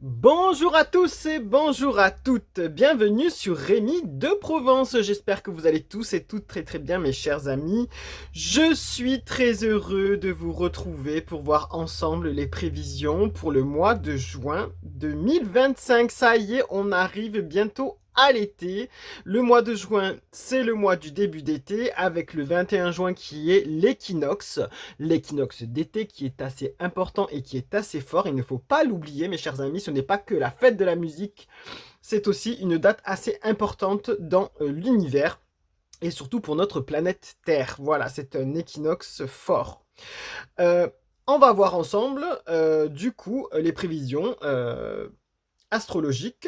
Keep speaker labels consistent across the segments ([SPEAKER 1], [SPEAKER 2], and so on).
[SPEAKER 1] Bonjour à tous et bonjour à toutes, bienvenue sur Rémi de Provence, j'espère que vous allez tous et toutes très bien mes chers amis. Je suis très heureux de vous retrouver pour voir ensemble les prévisions pour le mois de juin 2025. Ça y est, on arrive bientôt à l'été. Le mois de juin, c'est le mois du début d'été avec le 21 juin qui est l'équinoxe. L'équinoxe d'été qui est assez important et qui est assez fort. Il ne faut pas l'oublier, mes chers amis. Ce n'est pas que la fête de la musique. C'est aussi une date assez importante dans l'univers et surtout pour notre planète Terre. Voilà, c'est un équinoxe fort. Euh, on va voir ensemble, du coup, les prévisions astrologiques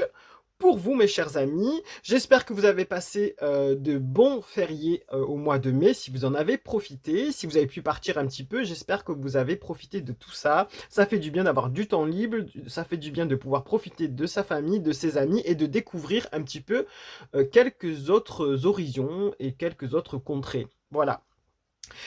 [SPEAKER 1] pour vous, mes chers amis. J'espère que vous avez passé de bons fériés au mois de mai, si vous en avez profité. Si vous avez pu partir un petit peu, j'espère que vous avez profité de tout ça. Ça fait du bien d'avoir du temps libre, ça fait du bien de pouvoir profiter de sa famille, de ses amis et de découvrir un petit peu quelques autres horizons et quelques autres contrées. Voilà.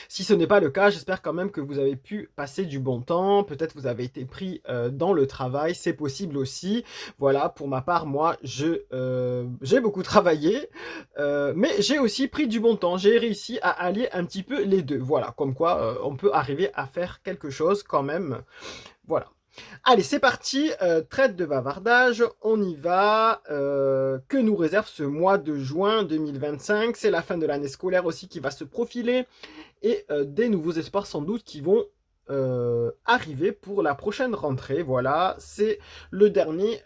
[SPEAKER 1] Si ce n'est pas le cas, j'espère quand même que vous avez pu passer du bon temps. Peut-être vous avez été pris dans le travail, c'est possible aussi. Voilà, pour ma part, moi, j'ai beaucoup travaillé, mais j'ai aussi pris du bon temps. J'ai réussi à allier un petit peu les deux. Voilà, comme quoi on peut arriver à faire quelque chose quand même. Voilà. Allez, c'est parti, traite de bavardage, on y va. Que nous réserve ce mois de juin 2025? C'est la fin de l'année scolaire aussi qui va se profiler et des nouveaux espoirs sans doute qui vont arriver pour la prochaine rentrée. Voilà, c'est le dernier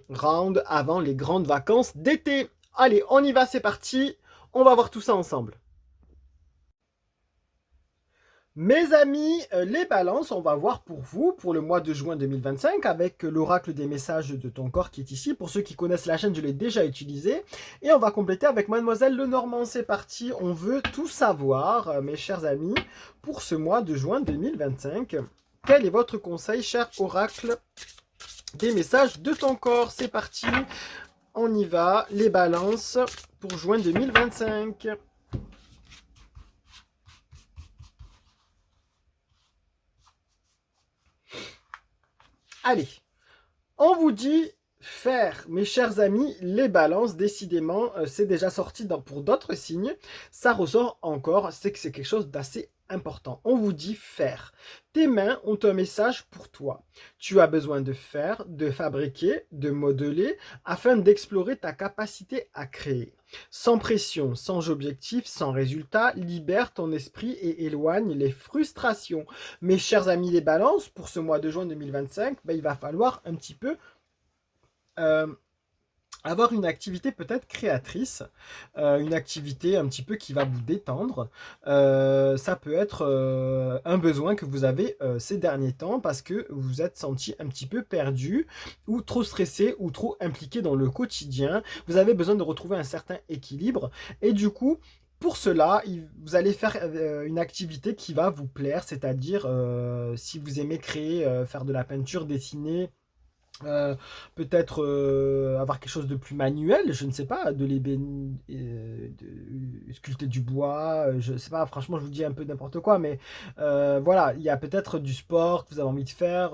[SPEAKER 1] round avant les grandes vacances d'été. Allez, on y va, c'est parti. On va voir tout ça ensemble. Mes amis, les balances, on va voir pour vous, pour le mois de juin 2025, avec l'oracle des messages de ton corps qui est ici. Pour ceux qui connaissent la chaîne, je l'ai déjà utilisé. Et on va compléter avec Mademoiselle Lenormand. C'est parti, on veut tout savoir, mes chers amis, pour ce mois de juin 2025. Quel est votre conseil, cher oracle des messages de ton corps? C'est parti, on y va, les balances pour juin 2025. Allez, on vous dit faire, mes chers amis, les balances, décidément, c'est déjà sorti pour d'autres signes. Ça ressort encore, c'est que c'est quelque chose d'assez important. On vous dit faire. Tes mains ont un message pour toi. Tu as besoin de faire, de fabriquer, de modeler, afin d'explorer ta capacité à créer. Sans pression, sans objectif, sans résultat, libère ton esprit et éloigne les frustrations. Mes chers amis les balances, pour ce mois de juin 2025, il va falloir un petit peu euh, avoir une activité peut-être créatrice, une activité un petit peu qui va vous détendre. Ça peut être un besoin que vous avez ces derniers temps parce que vous vous êtes senti un petit peu perdu ou trop stressé ou trop impliqué dans le quotidien. Vous avez besoin de retrouver un certain équilibre et du coup, pour cela, vous allez faire une activité qui va vous plaire, c'est-à-dire si vous aimez créer, faire de la peinture, dessiner, euh, peut-être avoir quelque chose de plus manuel, je ne sais pas, de sculpter du bois, je sais pas, franchement, je vous dis un peu n'importe quoi, mais voilà, il y a peut-être du sport que vous avez envie de faire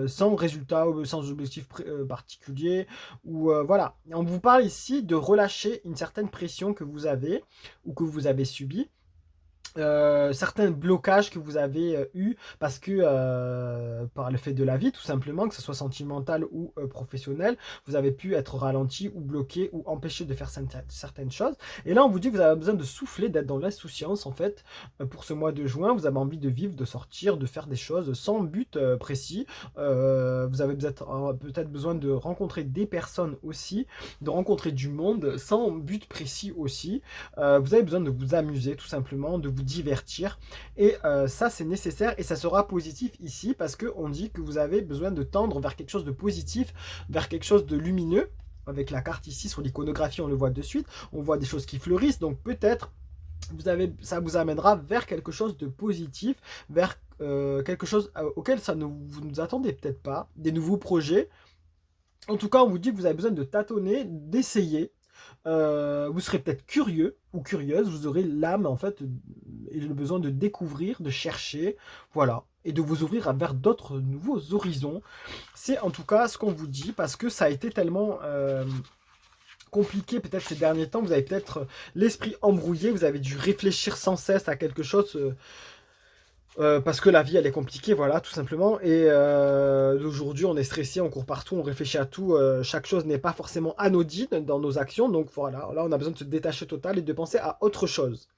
[SPEAKER 1] sans résultat ou sans objectif particulier, ou voilà. On vous parle ici de relâcher une certaine pression que vous avez ou que vous avez subie certains blocages que vous avez eu parce que par le fait de la vie tout simplement, que ce soit sentimental ou professionnel, vous avez pu être ralenti ou bloqué ou empêché de faire certaines choses. Et là on vous dit que vous avez besoin de souffler, d'être dans l'insouciance en fait pour ce mois de juin. Vous avez envie de vivre, de sortir, de faire des choses sans but précis. Vous avez peut-être besoin de rencontrer des personnes aussi, de rencontrer du monde sans but précis aussi. Vous avez besoin de vous amuser tout simplement, de vous divertir. Et ça, c'est nécessaire et ça sera positif ici parce qu'on dit que vous avez besoin de tendre vers quelque chose de positif, vers quelque chose de lumineux. Avec la carte ici sur l'iconographie, on le voit de suite. On voit des choses qui fleurissent. Donc peut-être ça vous amènera vers quelque chose de positif, vers quelque chose auquel vous ne vous attendez peut-être pas, des nouveaux projets. En tout cas, on vous dit que vous avez besoin de tâtonner, d'essayer. Vous serez peut-être curieux ou curieuse, vous aurez l'âme en fait et le besoin de découvrir, de chercher. Voilà. et de vous ouvrir vers d'autres nouveaux horizons. C'est en tout cas ce qu'on vous dit, parce que ça a été tellement compliqué peut-être ces derniers temps, vous avez peut-être l'esprit embrouillé, vous avez dû réfléchir sans cesse à quelque chose, parce que la vie elle est compliquée, voilà, tout simplement. Et aujourd'hui on est stressé, on court partout, on réfléchit à tout, chaque chose n'est pas forcément anodine dans nos actions, donc voilà, là on a besoin de se détacher total et de penser à autre chose.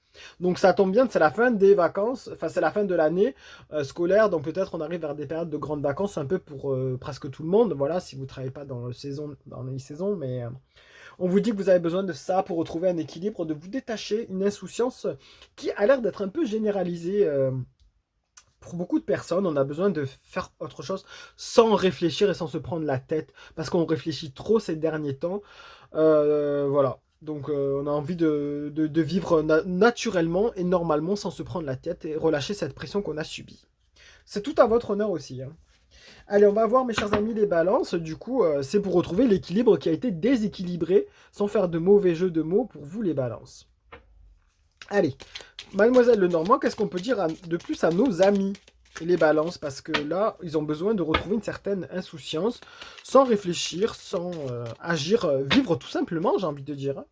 [SPEAKER 1] Donc ça tombe bien, c'est la fin des vacances, enfin c'est la fin de l'année scolaire, donc peut-être on arrive vers des périodes de grandes vacances un peu pour presque tout le monde, voilà, si vous ne travaillez pas dans, dans les saisons, mais on vous dit que vous avez besoin de ça pour retrouver un équilibre, de vous détacher, une insouciance qui a l'air d'être un peu généralisée. Pour beaucoup de personnes, on a besoin de faire autre chose sans réfléchir et sans se prendre la tête, parce qu'on réfléchit trop ces derniers temps. Voilà. Donc on a envie de vivre naturellement et normalement sans se prendre la tête et relâcher cette pression qu'on a subie. C'est tout à votre honneur aussi, hein. Allez, on va voir, mes chers amis, les balances. Du coup, c'est pour retrouver l'équilibre qui a été déséquilibré, sans faire de mauvais jeux de mots pour vous, les balances. Allez, Mademoiselle Lenormand, qu'est-ce qu'on peut dire de plus à nos amis, les balances? Parce que là, ils ont besoin de retrouver une certaine insouciance, sans réfléchir, sans agir, vivre tout simplement, j'ai envie de dire.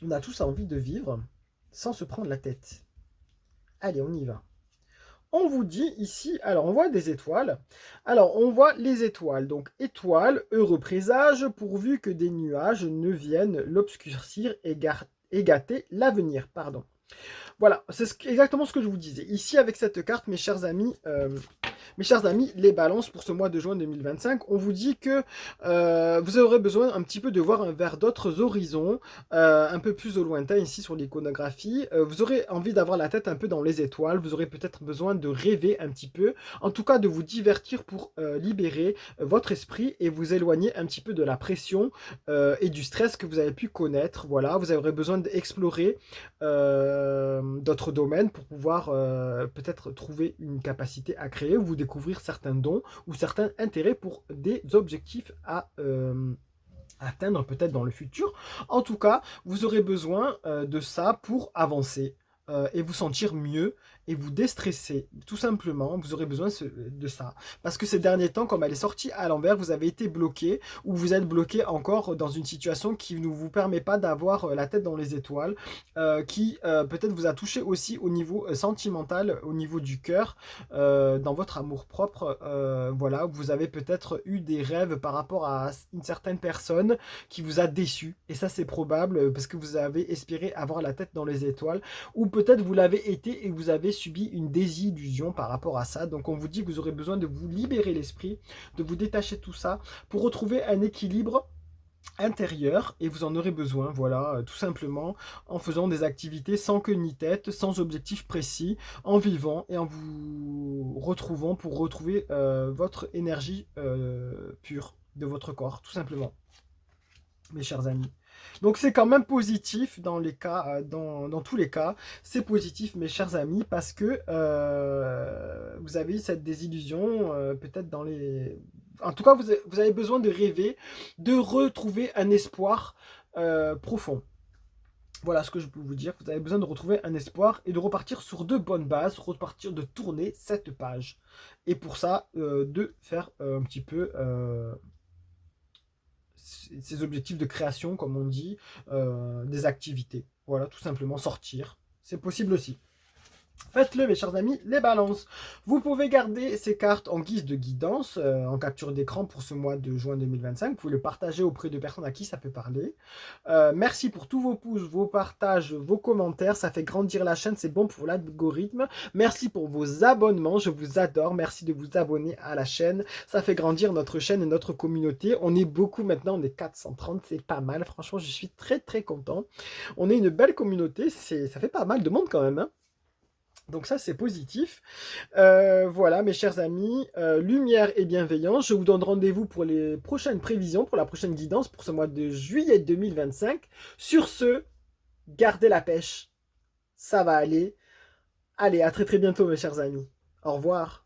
[SPEAKER 1] On a tous envie de vivre sans se prendre la tête. Allez, on y va. On vous dit ici, alors on voit des étoiles. Alors on voit les étoiles. Donc étoiles, heureux présage, pourvu que des nuages ne viennent l'obscurcir et gâter l'avenir. Pardon. Voilà, c'est exactement ce que je vous disais. Ici, avec cette carte, mes chers amis, les balances pour ce mois de juin 2025, on vous dit que vous aurez besoin un petit peu de voir vers d'autres horizons, un peu plus au lointain ici sur l'iconographie. Vous aurez envie d'avoir la tête un peu dans les étoiles, vous aurez peut-être besoin de rêver un petit peu, en tout cas de vous divertir pour libérer votre esprit et vous éloigner un petit peu de la pression et du stress que vous avez pu connaître. Voilà, vous aurez besoin d'explorer d'autres domaines pour pouvoir peut-être trouver une capacité à créer ou vous découvrir certains dons ou certains intérêts pour des objectifs à atteindre peut-être dans le futur. En tout cas, vous aurez besoin de ça pour avancer et vous sentir mieux et vous déstresser. Tout simplement, vous aurez besoin de ça. Parce que ces derniers temps, comme elle est sortie à l'envers, vous avez été bloqué ou vous êtes bloqué encore dans une situation qui ne vous permet pas d'avoir la tête dans les étoiles, qui peut-être vous a touché aussi au niveau sentimental, au niveau du cœur, dans votre amour-propre. Voilà, vous avez peut-être eu des rêves par rapport à une certaine personne qui vous a déçu. Et ça, c'est probable parce que vous avez espéré avoir la tête dans les étoiles. Ou peut-être vous l'avez été et vous avez subi une désillusion par rapport à ça. Donc on vous dit que vous aurez besoin de vous libérer l'esprit, de vous détacher de tout ça pour retrouver un équilibre intérieur et vous en aurez besoin, voilà, tout simplement en faisant des activités sans queue ni tête, sans objectif précis, en vivant et en vous retrouvant pour retrouver votre énergie pure de votre corps, tout simplement, mes chers amis. Donc c'est quand même positif dans les cas, dans tous les cas, c'est positif mes chers amis parce que vous avez eu cette désillusion, peut-être dans les... En tout cas, vous avez besoin de rêver, de retrouver un espoir profond. Voilà ce que je peux vous dire. Vous avez besoin de retrouver un espoir et de repartir sur de bonnes bases, repartir de tourner cette page. Et pour ça, de faire un petit peu ces objectifs de création, comme on dit, des activités. Voilà, tout simplement sortir. C'est possible aussi. Faites-le, mes chers amis, les balances. Vous pouvez garder ces cartes en guise de guidance, en capture d'écran pour ce mois de juin 2025. Vous pouvez le partager auprès de personnes à qui ça peut parler. Merci pour tous vos pouces, vos partages, vos commentaires. Ça fait grandir la chaîne, c'est bon pour l'algorithme. Merci pour vos abonnements, je vous adore. Merci de vous abonner à la chaîne. Ça fait grandir notre chaîne et notre communauté. On est beaucoup maintenant, on est 430, c'est pas mal. Franchement, je suis très très content. On est une belle communauté, ça fait pas mal de monde quand même, hein. Donc ça, c'est positif. Voilà, mes chers amis, lumière et bienveillance. Je vous donne rendez-vous pour les prochaines prévisions, pour la prochaine guidance, pour ce mois de juillet 2025. Sur ce, gardez la pêche. Ça va aller. Allez, à très très bientôt, mes chers amis. Au revoir.